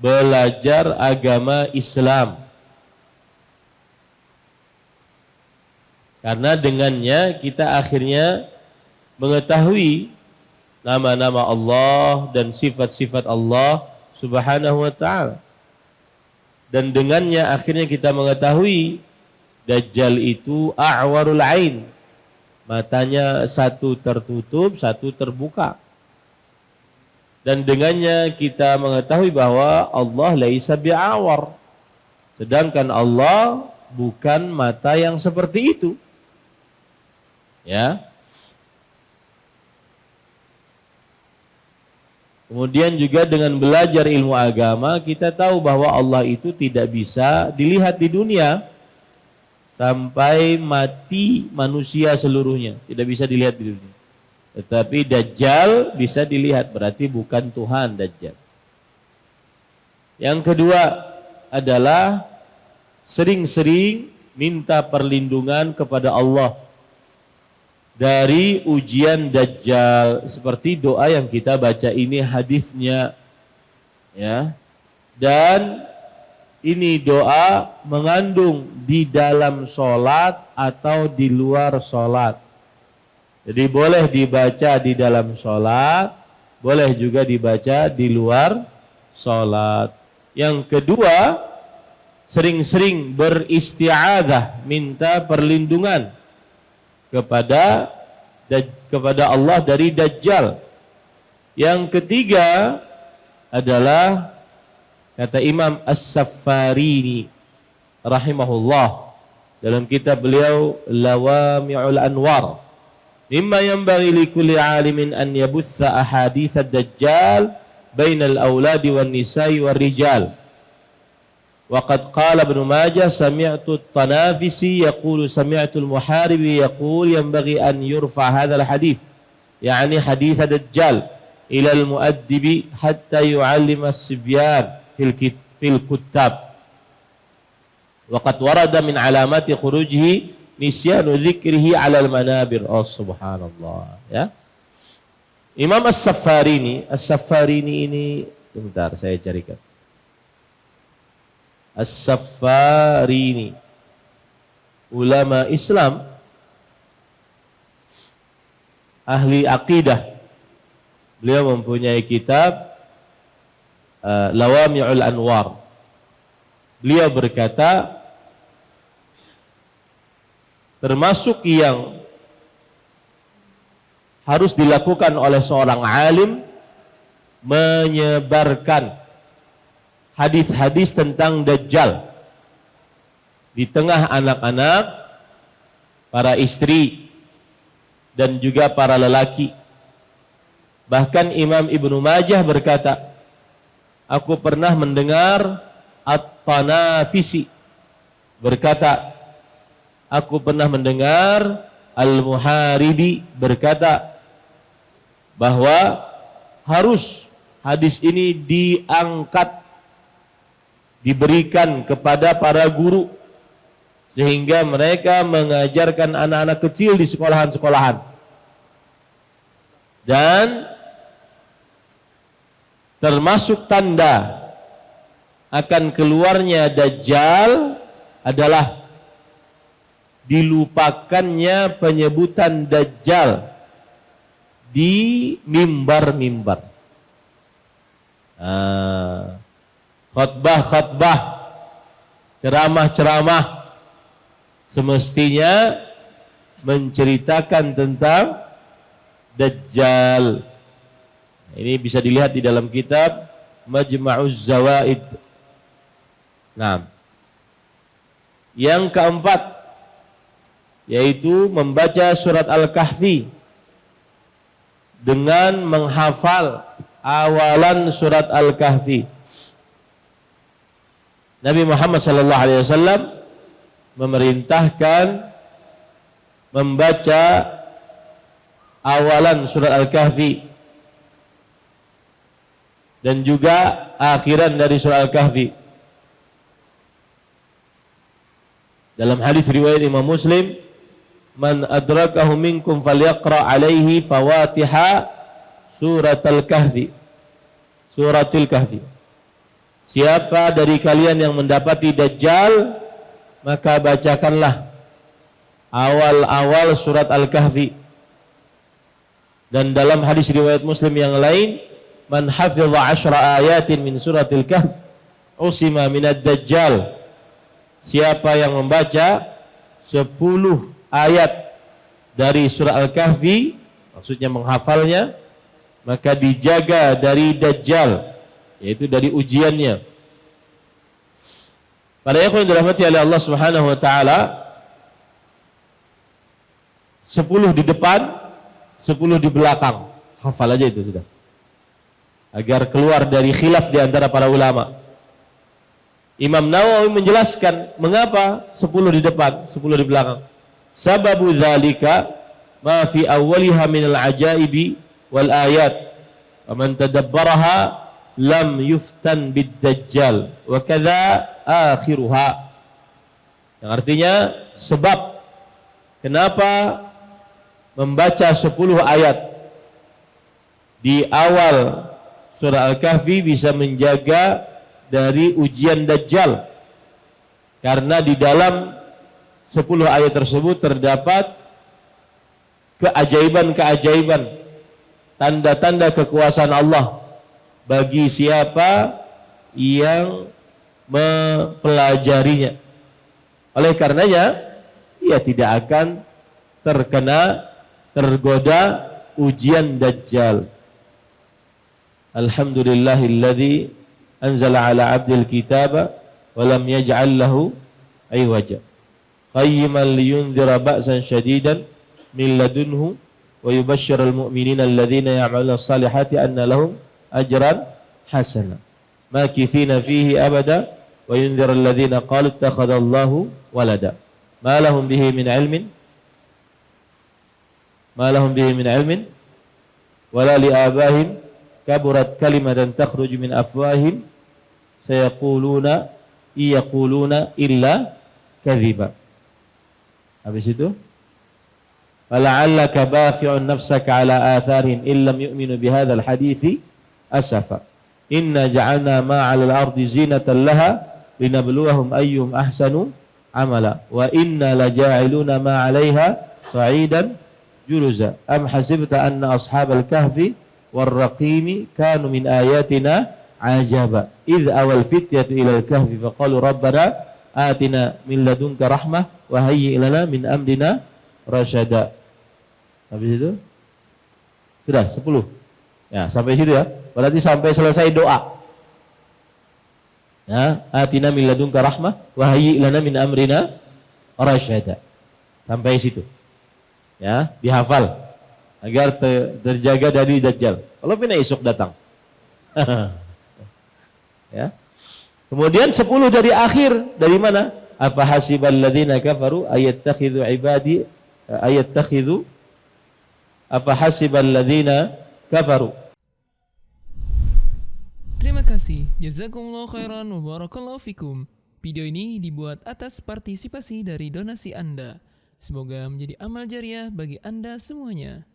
belajar agama Islam. Karena dengannya kita akhirnya mengetahui nama-nama Allah dan sifat-sifat Allah Subhanahu wa ta'ala. Dan dengannya akhirnya kita mengetahui Dajjal itu a'warul ain, matanya satu tertutup, satu terbuka. Dan dengannya kita mengetahui bahwa Allah laisa bi'awar, sedangkan Allah bukan mata yang seperti itu. Ya. Kemudian juga dengan belajar ilmu agama kita tahu bahwa Allah itu tidak bisa dilihat di dunia sampai mati manusia seluruhnya, tidak bisa dilihat di dunia. Tetapi Dajjal bisa dilihat, berarti bukan Tuhan Dajjal. Yang kedua adalah sering-sering minta perlindungan kepada Allah dari ujian Dajjal, seperti doa yang kita baca ini hadisnya, ya. Dan ini doa mengandung di dalam sholat atau di luar sholat. Jadi boleh dibaca di dalam sholat, boleh juga dibaca di luar sholat. Yang kedua, sering-sering beristi'adzah, minta perlindungan kepada Allah dari Dajjal. Yang ketiga adalah kata Imam As-Saffarini rahimahullah dalam kitab beliau Lawami'ul Anwar, mimma yanbaghi likulli 'alimin an yabutha ahadits ad-Dajjal bainal auladi wan nisa'i war rijal. وقد قال ابن ماجه سمعت الطنافسي يقول سمعت المحاربي يقول ينبغي أن يرفع هذا الحديث يعني حديث الدجال إلى المؤدب حتى يعلم الصبيان في الكتاب. وقد ورد من علامات خروجه نسيان ذكره على المنابر. Oh subhanallah, ya. Imam As-Saffarini ini bentar saya carikan. As-Saffarini, ulama Islam, ahli akidah. Beliau mempunyai kitab Lawami'ul Anwar. Beliau berkata, termasuk yang harus dilakukan oleh seorang alim menyebarkan hadis-hadis tentang Dajjal di tengah anak-anak, para istri, dan juga para lelaki. Bahkan Imam Ibnu Majah berkata, aku pernah mendengar At-Tanafisi berkata, aku pernah mendengar Al-Muharibi berkata bahwa harus hadis ini diangkat, diberikan kepada para guru sehingga mereka mengajarkan anak-anak kecil di sekolahan-sekolahan. Dan termasuk tanda akan keluarnya Dajjal adalah dilupakannya penyebutan Dajjal di mimbar-mimbar. Khutbah-khutbah, ceramah-ceramah semestinya menceritakan tentang Dajjal. Ini bisa dilihat di dalam kitab Majma'uz Zawaid. Nah, yang keempat yaitu membaca surat Al-Kahfi dengan menghafal awalan surat Al-Kahfi. Nabi Muhammad SAW memerintahkan membaca awalan surat Al-Kahfi dan juga akhiran dari surat Al-Kahfi. Dalam hadis riwayat Imam Muslim, man adrakahu minkum falyaqra alaihi fawatiha suratul kahfi. siapa dari kalian yang mendapati Dajjal, maka bacakanlah awal-awal surat Al-Kahfi. Dan dalam hadis riwayat Muslim yang lain, man hafidha 10 ayatin min suratil kahf usima minad dajjal. Siapa yang membaca 10 ayat dari surah Al-Kahfi, maksudnya menghafalnya, maka dijaga dari Dajjal, yaitu dari ujiannya. Para ikhwan yang dirahmati oleh Allah Subhanahu wa taala, 10 di depan, 10 di belakang. Hafal aja itu sudah. Agar keluar dari khilaf di antara para ulama. Imam Nawawi menjelaskan mengapa 10 di depan, 10 di belakang. Sababu dzalika ma fi awwaliha min al-ajaibi wal ayat. Wa man tadabbaraha lam yuftan bid-dajjal wa kadza akhiruha. Yang artinya sebab kenapa membaca 10 ayat di awal surah Al-Kahfi bisa menjaga dari ujian Dajjal, karena di dalam 10 ayat tersebut terdapat keajaiban-keajaiban, tanda-tanda kekuasaan Allah bagi siapa yang mempelajarinya. Oleh karenanya ia tidak akan tergoda ujian Dajjal. Alhamdulillahilladzi anzala ala abdil kitaba wa lam yaj'al lahu iwaja qayyiman liyunzira ba'san shadidan min ladunhu wa yubashshiral mu'minina alladhina ya'maluna as-salihati anna lahum ajran hasana makithina fihi abada wa yunzira alladhina qalu ittakhadallahu walada ma lahum bihi min ilmin wala li abahim kaburat kalimatan takhruju min afwahim sayaquluna illa kadhiba. Habis itu fala'allaka baqi'un nafsaka ala atharihim illam yu'minu bihadzal hadithi asafa inna ja'alna ma 'alal ardi zinatan laha linabluwahum ayyuhum ahsanu amala wa inna laja'iluna ma 'alaiha sa'idan juruza am hasibta anna ashabal kahfi warraqimi kanu min ayatina ajaba idh awal fityatu ilal kahfi faqalu rabbana atina min ladunka rahmah wa hayyi lana min amrina rasyada. Habis itu sudah 10 ya, sampai situ ya, berarti sampai selesai doa ya, atina min ladunka rahmah wa hayyi lana min amrina rasyada, sampai situ ya, dihafal agar terjaga dari Dajjal. Kalau pina esok datang. Ya. Kemudian 10 dari akhir dari mana? Afa hasibal ladzina kafaru ayattakhidhu ibadi ayattakhidhu afa hasibal ladzina kafaru. Terima kasih. Jazakumullah khairan wa barakallahu fikum. Video ini dibuat atas partisipasi dari donasi Anda. Semoga menjadi amal jariah bagi Anda semuanya.